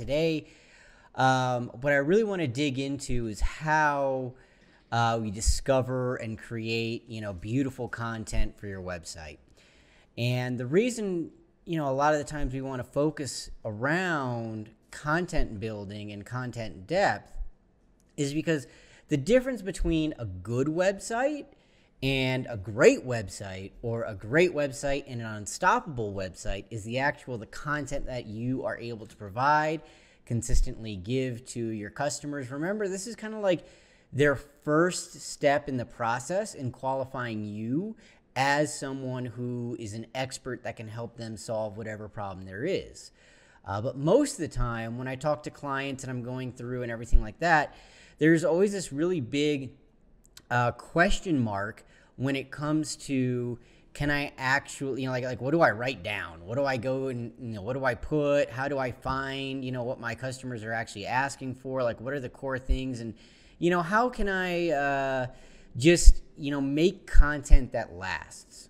today. What I really want to dig into is how we discover and create, beautiful content for your website. And the reason, a lot of the times we want to focus around content building and content depth is because the difference between a good website and a great website, or a great website and an unstoppable website, is the content that you are able to provide, consistently give to your customers. Remember, this is kind of like their first step in the process in qualifying you as someone who is an expert that can help them solve whatever problem there is. But most of the time, when I talk to clients and I'm going through and everything like that, there's always this really big question mark when it comes to, can I actually, like what do I write down? What do I go and, what do I put? How do I find, what my customers are actually asking for? Like, what are the core things? And, how can I just, make content that lasts?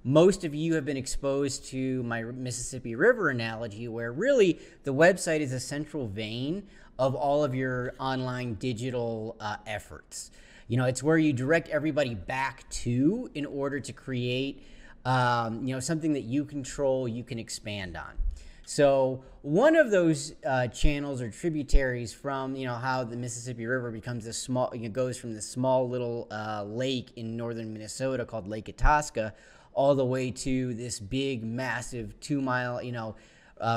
Most of you have been exposed to my Mississippi River analogy, where really the website is a central vein of all of your online digital efforts. It's where you direct everybody back to in order to create, something that you control, you can expand on. So one of those channels or tributaries from, how the Mississippi River becomes this small, goes from this small little lake in northern Minnesota called Lake Itasca all the way to this big, massive 2-mile,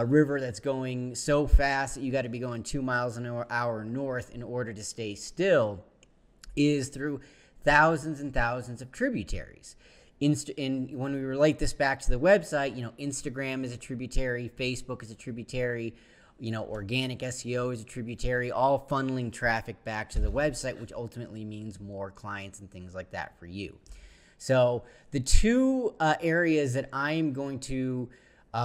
river that's going so fast that you got to be going 2 miles an hour north in order to stay still, is through thousands and thousands of tributaries. And when we relate this back to the website, Instagram is a tributary, Facebook is a tributary, organic SEO is a tributary, all funneling traffic back to the website, which ultimately means more clients and things like that for you. So the two areas that I'm going to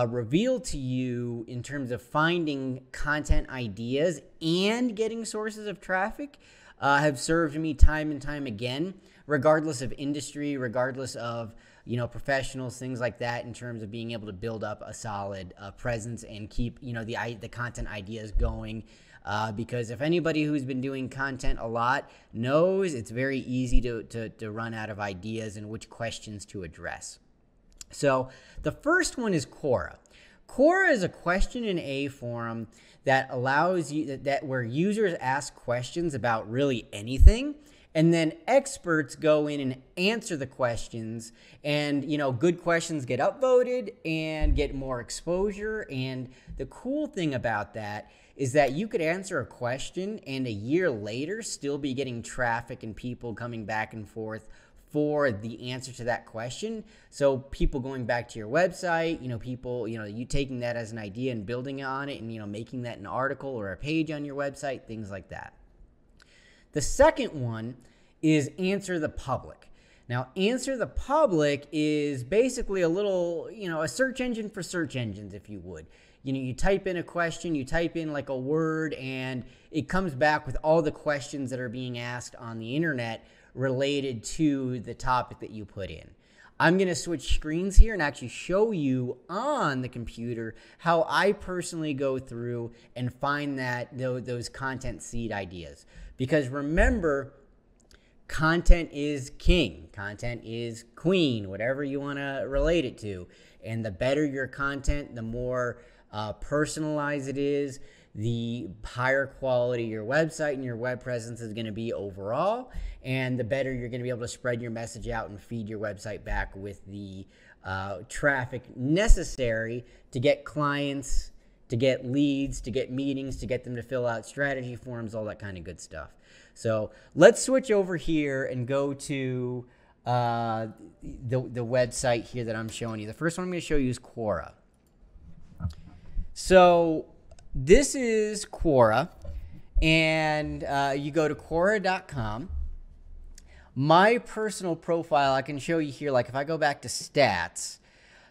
reveal to you in terms of finding content ideas and getting sources of traffic have served me time and time again, regardless of industry, regardless of, professionals, things like that, in terms of being able to build up a solid presence and keep, the content ideas going. Because if anybody who's been doing content a lot knows, it's very easy to run out of ideas and which questions to address. So the first one is Quora. Quora is a question and A forum that allows you where users ask questions about really anything, and then experts go in and answer the questions, and good questions get upvoted and get more exposure. And the cool thing about that is that you could answer a question and a year later still be getting traffic and people coming back and forth for the answer to that question. So people going back to your website, people, you taking that as an idea and building on it and, making that an article or a page on your website, things like that. The second one is Answer the Public. Now, Answer the Public is basically a little, a search engine for search engines, if you would. You type in a question, you type in like a word, and it comes back with all the questions that are being asked on the internet related to the topic that you put in. I'm going to switch screens here and actually show you on the computer how I personally go through and find those content seed ideas. Because remember, content is king, content is queen, whatever you want to relate it to. And the better your content, the more personalized it is, the higher quality your website and your web presence is going to be overall, and the better you're going to be able to spread your message out and feed your website back with the traffic necessary to get clients, to get leads, to get meetings, to get them to fill out strategy forms, all that kind of good stuff. So let's switch over here and go to the website here that I'm showing you. The first one I'm going to show you is Quora. So this is Quora, and you go to Quora.com. My personal profile, I can show you here, like if I go back to stats,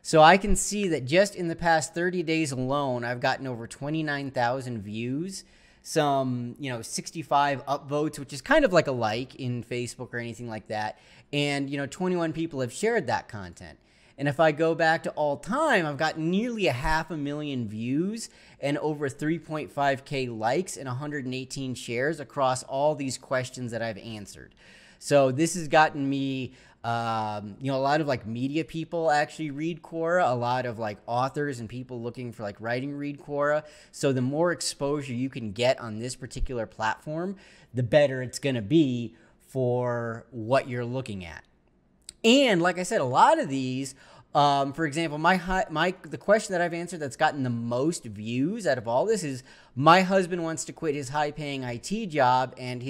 so I can see that just in the past 30 days alone, I've gotten over 29,000 views, some, 65 upvotes, which is kind of like a like in Facebook or anything like that, and, 21 people have shared that content. And if I go back to all time, I've got nearly 500,000 views and over 3.5K likes and 118 shares across all these questions that I've answered. So this has gotten me, a lot of like media people actually read Quora. A lot of like authors and people looking for like writing read Quora. So the more exposure you can get on this particular platform, the better it's going to be for what you're looking at. And like I said, a lot of these, for example, the question that I've answered that's gotten the most views out of all this is, my husband wants to quit his high-paying IT job and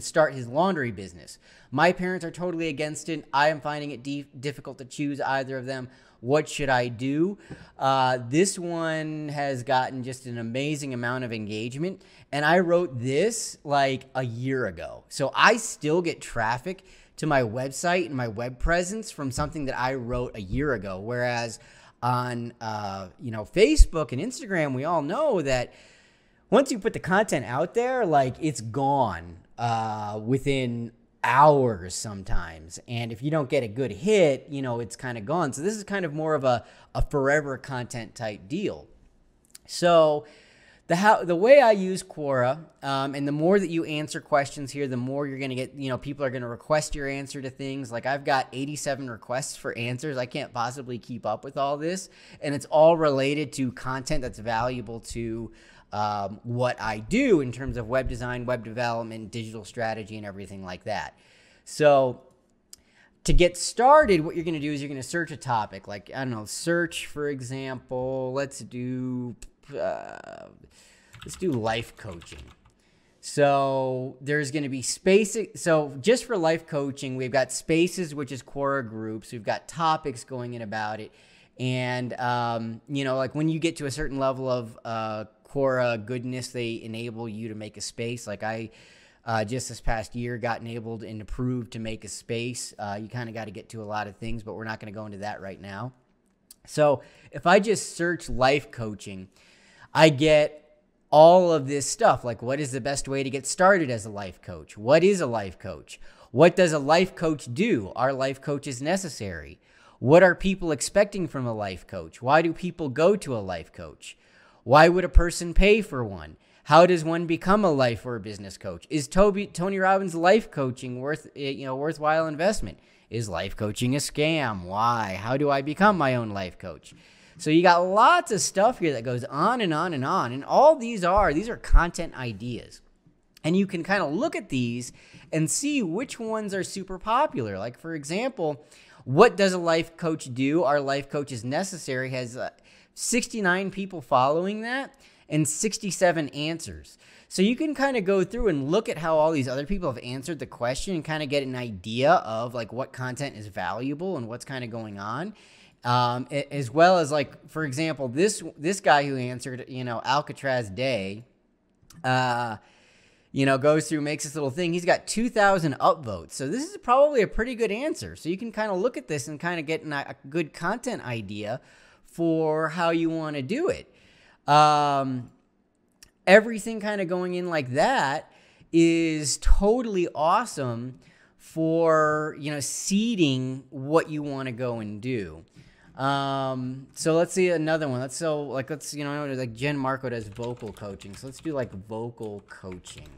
start his laundry business. My parents are totally against it. I am finding it difficult to choose either of them. What should I do? This one has gotten just an amazing amount of engagement, and I wrote this like a year ago. So I still get traffic to my website and my web presence from something that I wrote a year ago. Whereas on Facebook and Instagram, we all know that once you put the content out there, like, it's gone within hours sometimes. And if you don't get a good hit, it's kind of gone. So this is kind of more of a forever content type deal. So the way I use Quora, and the more that you answer questions here, the more you're going to get, people are going to request your answer to things. Like, I've got 87 requests for answers. I can't possibly keep up with all this. And it's all related to content that's valuable to what I do in terms of web design, web development, digital strategy, and everything like that. So to get started, what you're going to do is you're going to search a topic. Like, I don't know, search, for example, let's do life coaching. So there's going to be spaces. So just for life coaching, we've got spaces, which is Quora groups. We've got topics going in about it. And, like when you get to a certain level of Quora goodness, they enable you to make a space. Like I just this past year got enabled and approved to make a space. You kind of got to get to a lot of things, but we're not going to go into that right now. So if I just search life coaching, I get all of this stuff. Like, what is the best way to get started as a life coach? What is a life coach? What does a life coach do? Are life coaches necessary? What are people expecting from a life coach? Why do people go to a life coach? Why would a person pay for one? How does one become a life or a business coach? Is Tony Robbins' life coaching worthwhile investment? Is life coaching a scam? Why? How do I become my own life coach? So you got lots of stuff here that goes on and on and on. And all these are content ideas. And you can kind of look at these and see which ones are super popular. Like, for example, what does a life coach do? Our life coach is necessary has 69 people following that and 67 answers. So you can kind of go through and look at how all these other people have answered the question and kind of get an idea of like what content is valuable and what's kind of going on. As well as, like, for example, this guy who answered, Alcatraz Day, goes through, makes this little thing. He's got 2,000 upvotes. So this is probably a pretty good answer. So you can kind of look at this and kind of get a good content idea for how you want to do it. Everything kind of going in like that is totally awesome for, seeding what you want to go and do. So let's see another one. Let's Jen Marco does vocal coaching. So let's do like vocal coaching.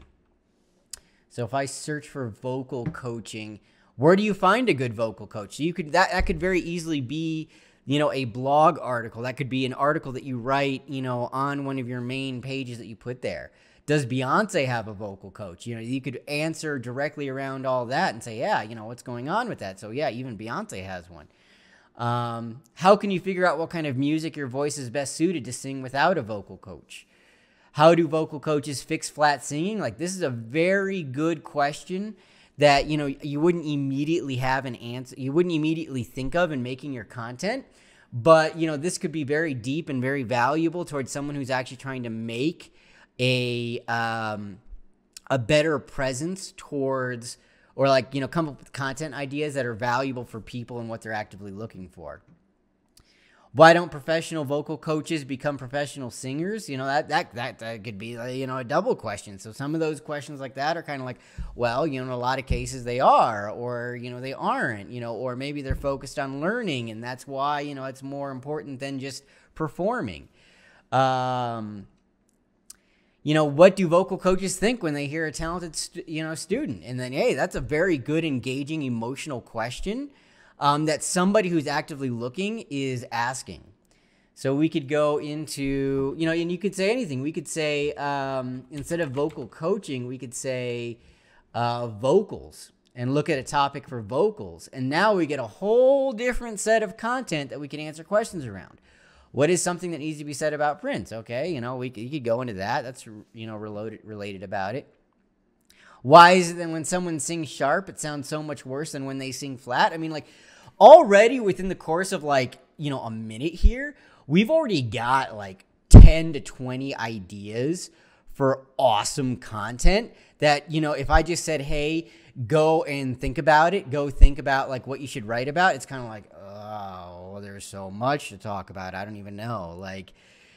So if I search for vocal coaching, where do you find a good vocal coach? So you could, that could very easily be, a blog article. That could be an article that you write, on one of your main pages that you put there. Does Beyonce have a vocal coach? You could answer directly around all that and say, yeah, what's going on with that? So yeah, even Beyonce has one. How can you figure out what kind of music your voice is best suited to sing without a vocal coach? How do vocal coaches fix flat singing? Like, this is a very good question that, you wouldn't immediately have an answer. You wouldn't immediately think of in making your content. But, this could be very deep and very valuable towards someone who's actually trying to make a better presence towards, or come up with content ideas that are valuable for people and what they're actively looking for. Why don't professional vocal coaches become professional singers? You know, that could be, you know, a double question. So some of those questions like that are kind of like, well, you know, in a lot of cases they are, or, you know, they aren't, you know, or maybe they're focused on learning, and that's why, you know, it's more important than just performing. You know, what do vocal coaches think when they hear a talented, student? And then, hey, that's a very good, engaging, emotional question that somebody who's actively looking is asking. So we could go into, you know, and you could say anything. We could say, instead of vocal coaching, we could say vocals, and look at a topic for vocals. And now we get a whole different set of content that we can answer questions around. What is something that needs to be said about Prince? Okay, you know, you could go into that. That's, you know, related about it. Why is it that when someone sings sharp, it sounds so much worse than when they sing flat? I mean, like, already within the course of, like, you know, a minute here, we've already got like 10 to 20 ideas for awesome content that, you know, if I just said, hey, go and think about it, go think about like what you should write about, it's kind of like, oh, there's so much to talk about. I don't even know. Like,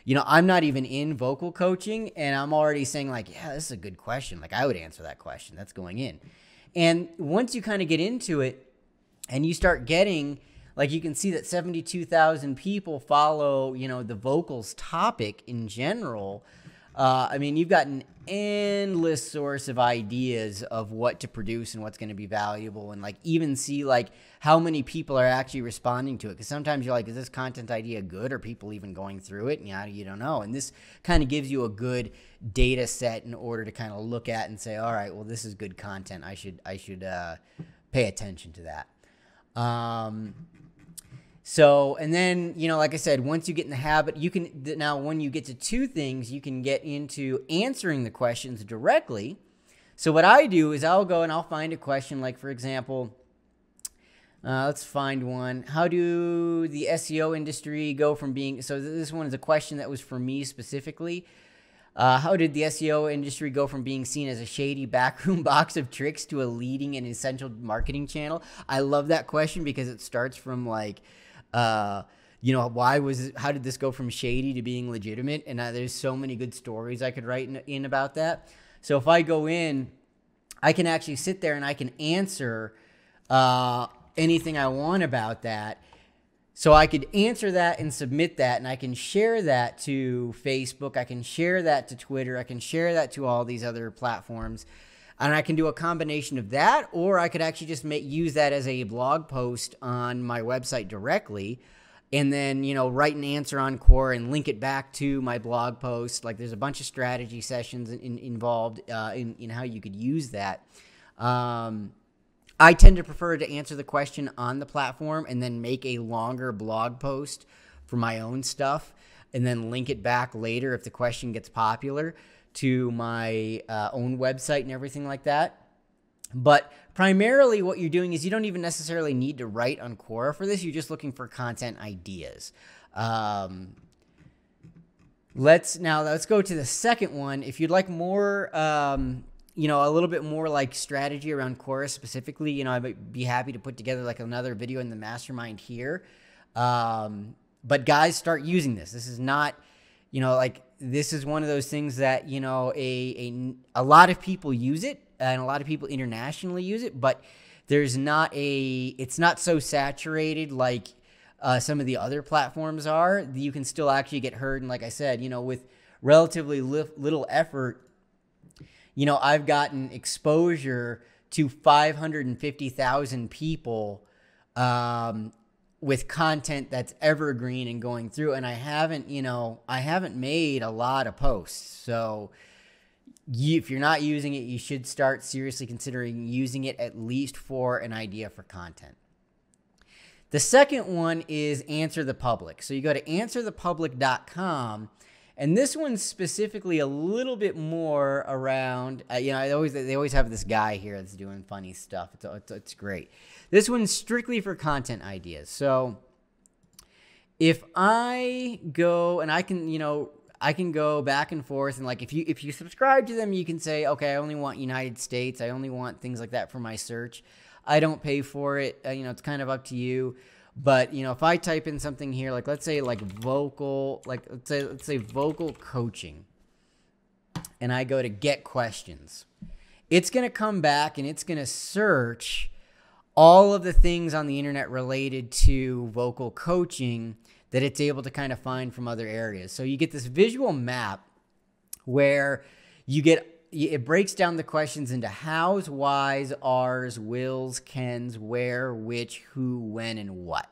you know, I'm not even in vocal coaching, and I'm already saying like, yeah, this is a good question. Like, I would answer that question. That's going in. And once you kind of get into it and you start getting, like, you can see that 72,000 people follow, you know, the vocals topic in general. I mean, you've got an endless source of ideas of what to produce and what's going to be valuable, and like even see like how many people are actually responding to it. Because sometimes you're like, is this content idea good? Are people even going through it? And yeah, you don't know. And this kind of gives you a good data set in order to kind of look at and say, all right, well, this is good content. I should pay attention to that. So, and then, you know, like I said, once you get in the habit, you can, now when you get to two things, you can get into answering the questions directly. So what I do is I'll go and I'll find a question, like, for example, let's find one. How do the SEO industry go from being, so this one is a question that was for me specifically. How did the SEO industry go from being seen as a shady backroom box of tricks to a leading and essential marketing channel? I love that question because it starts from like, you know, how did this go from shady to being legitimate? And there's so many good stories I could write in about that. So if I go in, I can actually sit there and I can answer anything I want about that. So I could answer that and submit that, and I can share that to Facebook. I can share that to Twitter. I can share that to all these other platforms. And I can do a combination of that, or I could actually just use that as a blog post on my website directly, and then, you know, write an answer on Quora and link it back to my blog post. Like, there's a bunch of strategy sessions involved in how you could use that. I tend to prefer to answer the question on the platform and then make a longer blog post for my own stuff and then link it back later if the question gets popular to my own website and everything like that. But primarily what you're doing is you don't even necessarily need to write on Quora for this. You're just looking for content ideas. Let's go to the second one. If you'd like more, you know, a little bit more like strategy around Quora specifically, you know, I'd be happy to put together like another video in the mastermind here. But guys, start using this. This is not, you know, like, this is one of those things that, you know, a lot of people use it, and a lot of people internationally use it, but it's not so saturated like some of the other platforms are. You can still actually get heard. And like I said, you know, with relatively little effort, you know, I've gotten exposure to 550,000 people with content that's evergreen and going through. And I haven't made a lot of posts. So if you're not using it, you should start seriously considering using it, at least for an idea for content. The second one is Answer the Public. So you go to answerthepublic.com. And this one's specifically a little bit more around, you know, they always have this guy here that's doing funny stuff. It's great. This one's strictly for content ideas. So if I go and I can go back and forth, and like if you subscribe to them, you can say, okay, I only want United States. I only want things like that for my search. I don't pay for it. You know, it's kind of up to you. But, you know, if I type in something here, like let's say like vocal, like let's say vocal coaching, and I go to get questions, it's going to come back and it's going to search all of the things on the internet related to vocal coaching that it's able to kind of find from other areas. So you get this visual map where it breaks down the questions into hows, whys, ares, wills, cans, where, which, who, when, and what.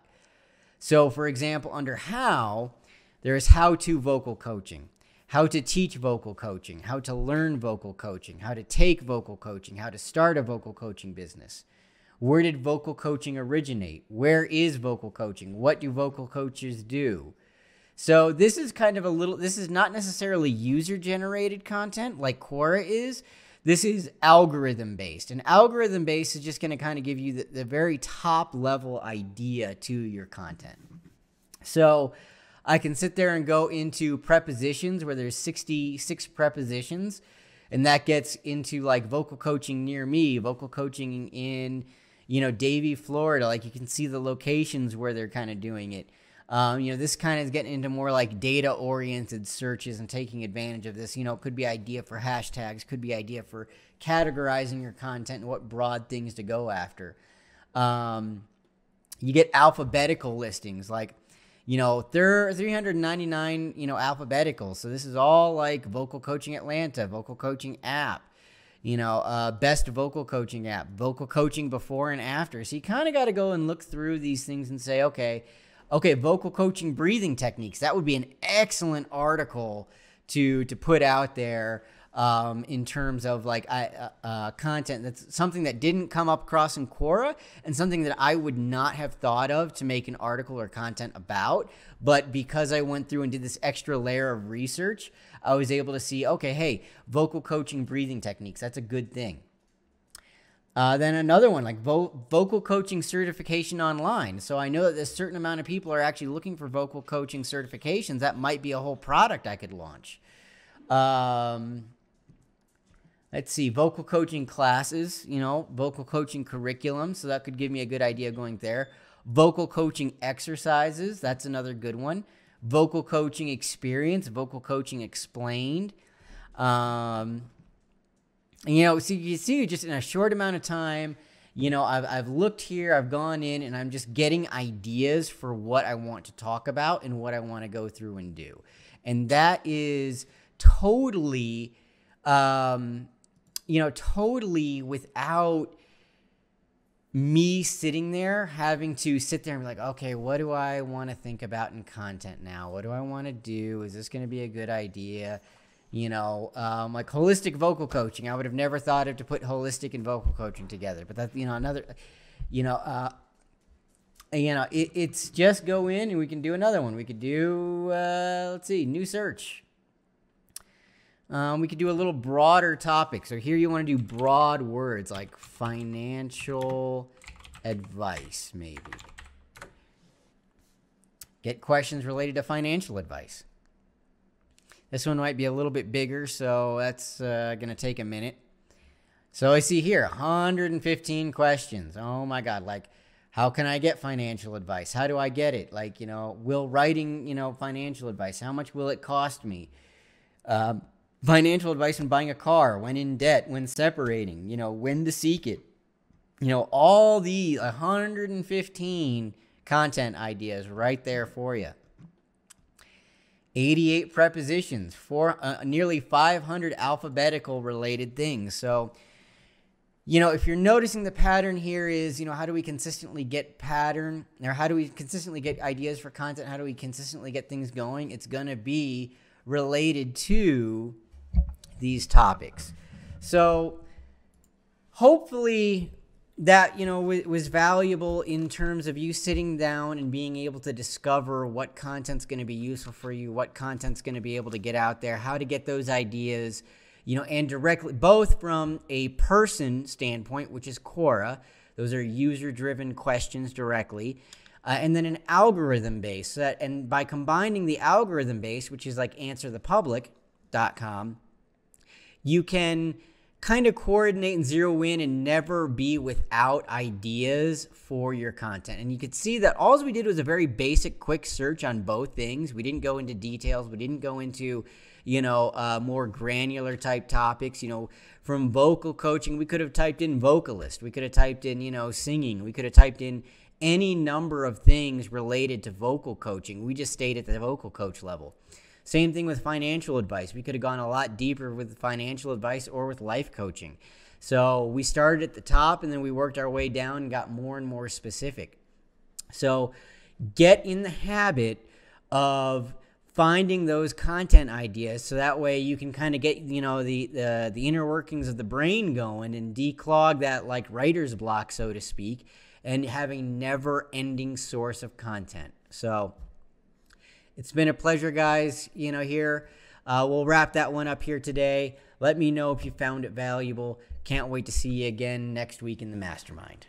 So for example, under how, there's how to vocal coaching, how to teach vocal coaching, how to learn vocal coaching, how to take vocal coaching, how to start a vocal coaching business. Where did vocal coaching originate? Where is vocal coaching? What do vocal coaches do? So this is kind of this is not necessarily user-generated content like Quora is. This is algorithm-based. And algorithm-based is just going to kind of give you the very top-level idea to your content. So I can sit there and go into prepositions where there's 66 prepositions, and that gets into like vocal coaching near me, vocal coaching in, you know, Davie, Florida. Like you can see the locations where they're kind of doing it. You know, this kind of is getting into more like data-oriented searches and taking advantage of this. You know, it could be idea for hashtags, could be idea for categorizing your content and what broad things to go after. You get alphabetical listings, like, you know, 399, you know, alphabetical. So this is all like Vocal Coaching Atlanta, Vocal Coaching app, you know, best vocal coaching app, vocal coaching before and after. So you kind of got to go and look through these things and say, okay, vocal coaching breathing techniques. That would be an excellent article to put out there in terms of like content. That's something that didn't come up across in Quora and something that I would not have thought of to make an article or content about. But because I went through and did this extra layer of research, I was able to see, okay, hey, vocal coaching breathing techniques. That's a good thing. Then another one, like vocal coaching certification online. So I know that a certain amount of people are actually looking for vocal coaching certifications. That might be a whole product I could launch. Let's see, vocal coaching classes, you know, vocal coaching curriculum. So that could give me a good idea going there. Vocal coaching exercises. That's another good one. Vocal coaching experience, vocal coaching explained. You know, so you see just in a short amount of time, you know, I've looked here, I've gone in, and I'm just getting ideas for what I want to talk about and what I want to go through and do. And that is totally, you know, totally without me sitting there having to sit there and be like, okay, what do I want to think about in content now? What do I want to do? Is this going to be a good idea? You know, like holistic vocal coaching. I would have never thought of to put holistic and vocal coaching together. But that's, you know, another, it's just go in and we can do another one. We could do, let's see, new search. We could do a little broader topic. So here you want to do broad words like financial advice, maybe. Get questions related to financial advice. This one might be a little bit bigger, so that's going to take a minute. So I see here, 115 questions. Oh my God, like, how can I get financial advice? How do I get it? Like, you know, will writing, you know, financial advice, how much will it cost me? Financial advice when buying a car, when in debt, when separating, you know, when to seek it. You know, all the 115 content ideas right there for you. 88 prepositions, nearly 500 alphabetical related things. So, you know, if you're noticing the pattern here is, you know, how do we consistently get pattern, or how do we consistently get ideas for content? How do we consistently get things going? It's going to be related to these topics. So hopefully that, you know, was valuable in terms of you sitting down and being able to discover what content's going to be useful for you, what content's going to be able to get out there, how to get those ideas, you know, and directly, both from a person standpoint, which is Quora. Those are user-driven questions directly. And then an algorithm base. And by combining the algorithm base, which is like answerthepublic.com, you can kind of coordinate and zero in and never be without ideas for your content. And you could see that all we did was a very basic, quick search on both things. We didn't go into details. We didn't go into, more granular type topics. From vocal coaching, we could have typed in vocalist. We could have typed in, singing. We could have typed in any number of things related to vocal coaching. We just stayed at the vocal coach level. Same thing with financial advice. We could have gone a lot deeper with financial advice or with life coaching. So we started at the top and then we worked our way down and got more and more specific. So get in the habit of finding those content ideas so that way you can kind of get, the inner workings of the brain going and declog that like writer's block, so to speak, and have a never-ending source of content. So it's been a pleasure, guys, here. We'll wrap that one up here today. Let me know if you found it valuable. Can't wait to see you again next week in the Mastermind.